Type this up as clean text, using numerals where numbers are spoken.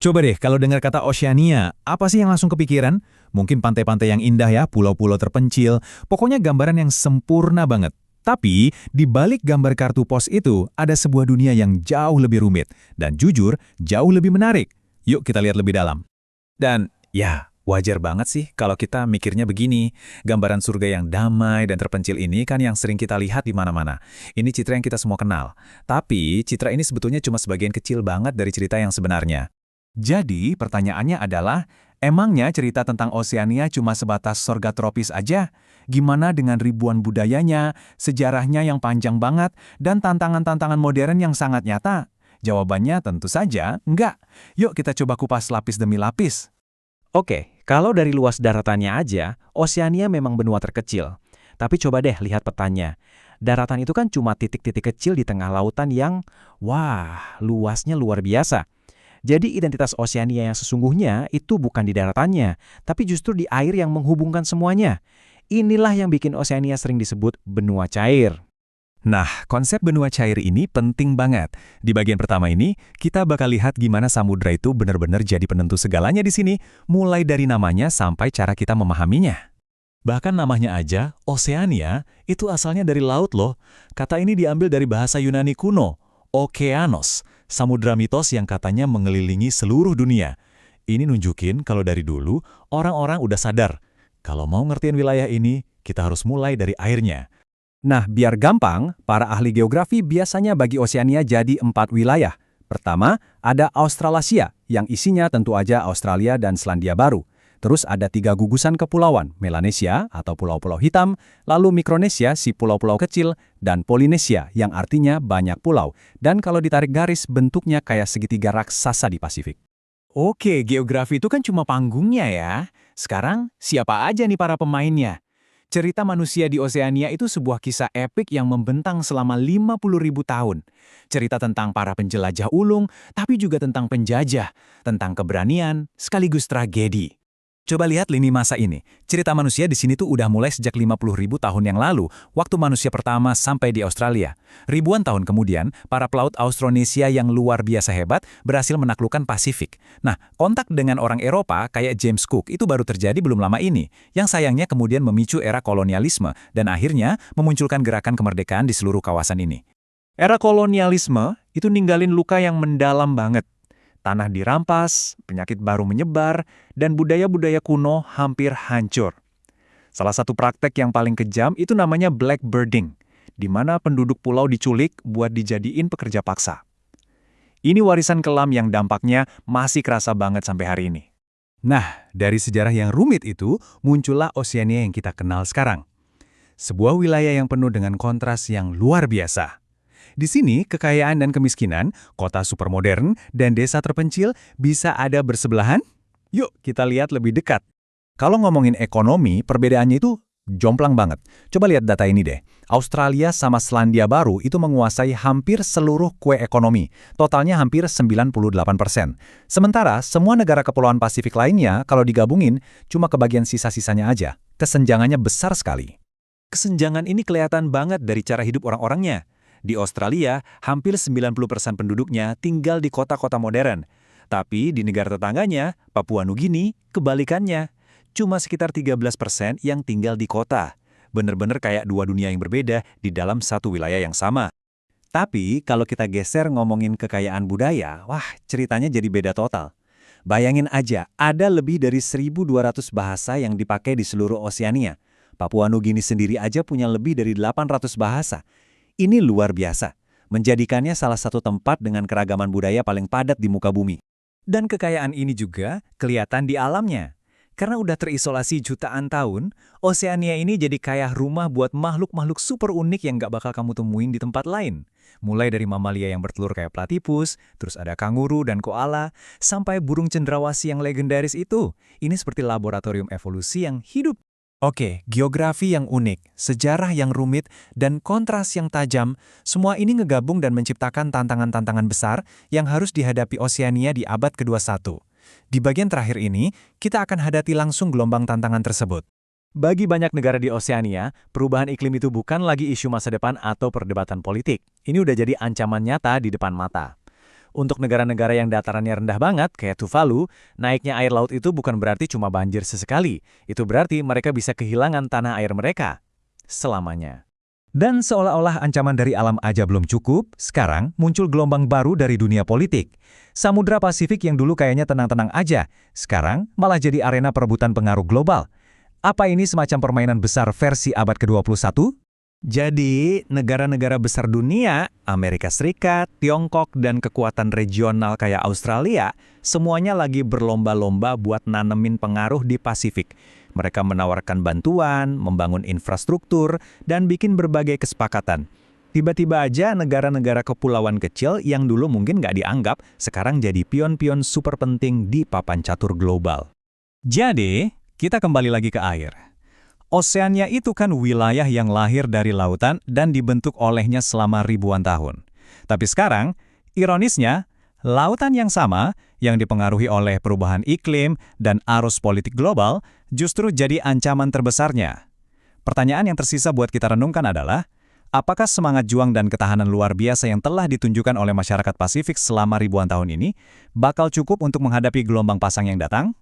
Coba deh, kalau dengar kata Oceania, apa sih yang langsung kepikiran? Mungkin pantai-pantai yang indah ya, pulau-pulau terpencil, pokoknya gambaran yang sempurna banget. Tapi, di balik gambar kartu pos itu, ada sebuah dunia yang jauh lebih rumit. Dan jujur, jauh lebih menarik. Yuk kita lihat lebih dalam. Dan, ya, wajar banget sih kalau kita mikirnya begini. Gambaran surga yang damai dan terpencil ini kan yang sering kita lihat di mana-mana. Ini citra yang kita semua kenal. Tapi, citra ini sebetulnya cuma sebagian kecil banget dari cerita yang sebenarnya. Jadi, pertanyaannya adalah, emangnya cerita tentang Oceania cuma sebatas sorga tropis aja? Gimana dengan ribuan budayanya, sejarahnya yang panjang banget, dan tantangan-tantangan modern yang sangat nyata? Jawabannya tentu saja enggak. Yuk kita coba kupas lapis demi lapis. Oke, kalau dari luas daratannya aja, Oceania memang benua terkecil. Tapi coba deh lihat petanya. Daratan itu kan cuma titik-titik kecil di tengah lautan yang, wah, luasnya luar biasa. Jadi identitas Oceania yang sesungguhnya itu bukan di daratannya, tapi justru di air yang menghubungkan semuanya. Inilah yang bikin Oceania sering disebut benua cair. Nah, konsep benua cair ini penting banget. Di bagian pertama ini, kita bakal lihat gimana samudra itu benar-benar jadi penentu segalanya di sini, mulai dari namanya sampai cara kita memahaminya. Bahkan namanya aja, Oceania, itu asalnya dari laut loh. Kata ini diambil dari bahasa Yunani kuno, Okeanos, samudra mitos yang katanya mengelilingi seluruh dunia. Ini nunjukin kalau dari dulu, orang-orang udah sadar. Kalau mau ngertiin wilayah ini, kita harus mulai dari airnya. Nah, biar gampang, para ahli geografi biasanya bagi Oceania jadi 4 wilayah. Pertama, ada Australasia, yang isinya tentu aja Australia dan Selandia Baru. Terus ada 3 gugusan kepulauan, Melanesia atau pulau-pulau hitam, lalu Mikronesia si pulau-pulau kecil, dan Polinesia yang artinya banyak pulau. Dan kalau ditarik garis, bentuknya kayak segitiga raksasa di Pasifik. Oke, geografi itu kan cuma panggungnya ya. Sekarang, siapa aja nih para pemainnya? Cerita manusia di Oceania itu sebuah kisah epik yang membentang selama 50.000 tahun. Cerita tentang para penjelajah ulung, tapi juga tentang penjajah, tentang keberanian, sekaligus tragedi. Coba lihat lini masa ini. Cerita manusia di sini tuh udah mulai sejak 50.000 tahun yang lalu, waktu manusia pertama sampai di Australia. Ribuan tahun kemudian, para pelaut Austronesia yang luar biasa hebat berhasil menaklukkan Pasifik. Nah, kontak dengan orang Eropa kayak James Cook itu baru terjadi belum lama ini, yang sayangnya kemudian memicu era kolonialisme dan akhirnya memunculkan gerakan kemerdekaan di seluruh kawasan ini. Era kolonialisme itu ninggalin luka yang mendalam banget. Tanah dirampas, penyakit baru menyebar, dan budaya-budaya kuno hampir hancur. Salah satu praktek yang paling kejam itu namanya blackbirding, di mana penduduk pulau diculik buat dijadiin pekerja paksa. Ini warisan kelam yang dampaknya masih kerasa banget sampai hari ini. Nah, dari sejarah yang rumit itu, muncullah Oceania yang kita kenal sekarang. Sebuah wilayah yang penuh dengan kontras yang luar biasa. Di sini, kekayaan dan kemiskinan, kota supermodern, dan desa terpencil bisa ada bersebelahan? Yuk, kita lihat lebih dekat. Kalau ngomongin ekonomi, perbedaannya itu jomplang banget. Coba lihat data ini deh. Australia sama Selandia Baru itu menguasai hampir seluruh kue ekonomi. Totalnya hampir 98%. Sementara, semua negara kepulauan Pasifik lainnya, kalau digabungin, cuma kebagian sisa-sisanya aja. Kesenjangannya besar sekali. Kesenjangan ini kelihatan banget dari cara hidup orang-orangnya. Di Australia, hampir 90% penduduknya tinggal di kota-kota modern. Tapi di negara tetangganya, Papua Nugini, kebalikannya. Cuma sekitar 13% yang tinggal di kota. Bener-bener kayak dua dunia yang berbeda di dalam satu wilayah yang sama. Tapi kalau kita geser ngomongin kekayaan budaya, wah ceritanya jadi beda total. Bayangin aja, ada lebih dari 1.200 bahasa yang dipakai di seluruh Oceania. Papua Nugini sendiri aja punya lebih dari 800 bahasa. Ini luar biasa, menjadikannya salah satu tempat dengan keragaman budaya paling padat di muka bumi. Dan kekayaan ini juga kelihatan di alamnya. Karena udah terisolasi jutaan tahun, Oceania ini jadi kayak rumah buat makhluk-makhluk super unik yang gak bakal kamu temuin di tempat lain. Mulai dari mamalia yang bertelur kayak platypus, terus ada kanguru dan koala, sampai burung cendrawasih yang legendaris itu. Ini seperti laboratorium evolusi yang hidup. Oke, geografi yang unik, sejarah yang rumit, dan kontras yang tajam, semua ini ngegabung dan menciptakan tantangan-tantangan besar yang harus dihadapi Oceania di abad ke-21. Di bagian terakhir ini, kita akan hadapi langsung gelombang tantangan tersebut. Bagi banyak negara di Oceania, perubahan iklim itu bukan lagi isu masa depan atau perdebatan politik. Ini udah jadi ancaman nyata di depan mata. Untuk negara-negara yang datarannya rendah banget, kayak Tuvalu, naiknya air laut itu bukan berarti cuma banjir sesekali. Itu berarti mereka bisa kehilangan tanah air mereka selamanya. Dan seolah-olah ancaman dari alam aja belum cukup, sekarang muncul gelombang baru dari dunia politik. Samudra Pasifik yang dulu kayaknya tenang-tenang aja, sekarang malah jadi arena perebutan pengaruh global. Apa ini semacam permainan besar versi abad ke-21? Jadi, negara-negara besar dunia, Amerika Serikat, Tiongkok, dan kekuatan regional kayak Australia, semuanya lagi berlomba-lomba buat nanemin pengaruh di Pasifik. Mereka menawarkan bantuan, membangun infrastruktur, dan bikin berbagai kesepakatan. Tiba-tiba aja negara-negara kepulauan kecil yang dulu mungkin nggak dianggap, sekarang jadi pion-pion super penting di papan catur global. Jadi, kita kembali lagi ke air. Oseania itu kan wilayah yang lahir dari lautan dan dibentuk olehnya selama ribuan tahun. Tapi sekarang, ironisnya, lautan yang sama, yang dipengaruhi oleh perubahan iklim dan arus politik global, justru jadi ancaman terbesarnya. Pertanyaan yang tersisa buat kita renungkan adalah, apakah semangat juang dan ketahanan luar biasa yang telah ditunjukkan oleh masyarakat Pasifik selama ribuan tahun ini bakal cukup untuk menghadapi gelombang pasang yang datang?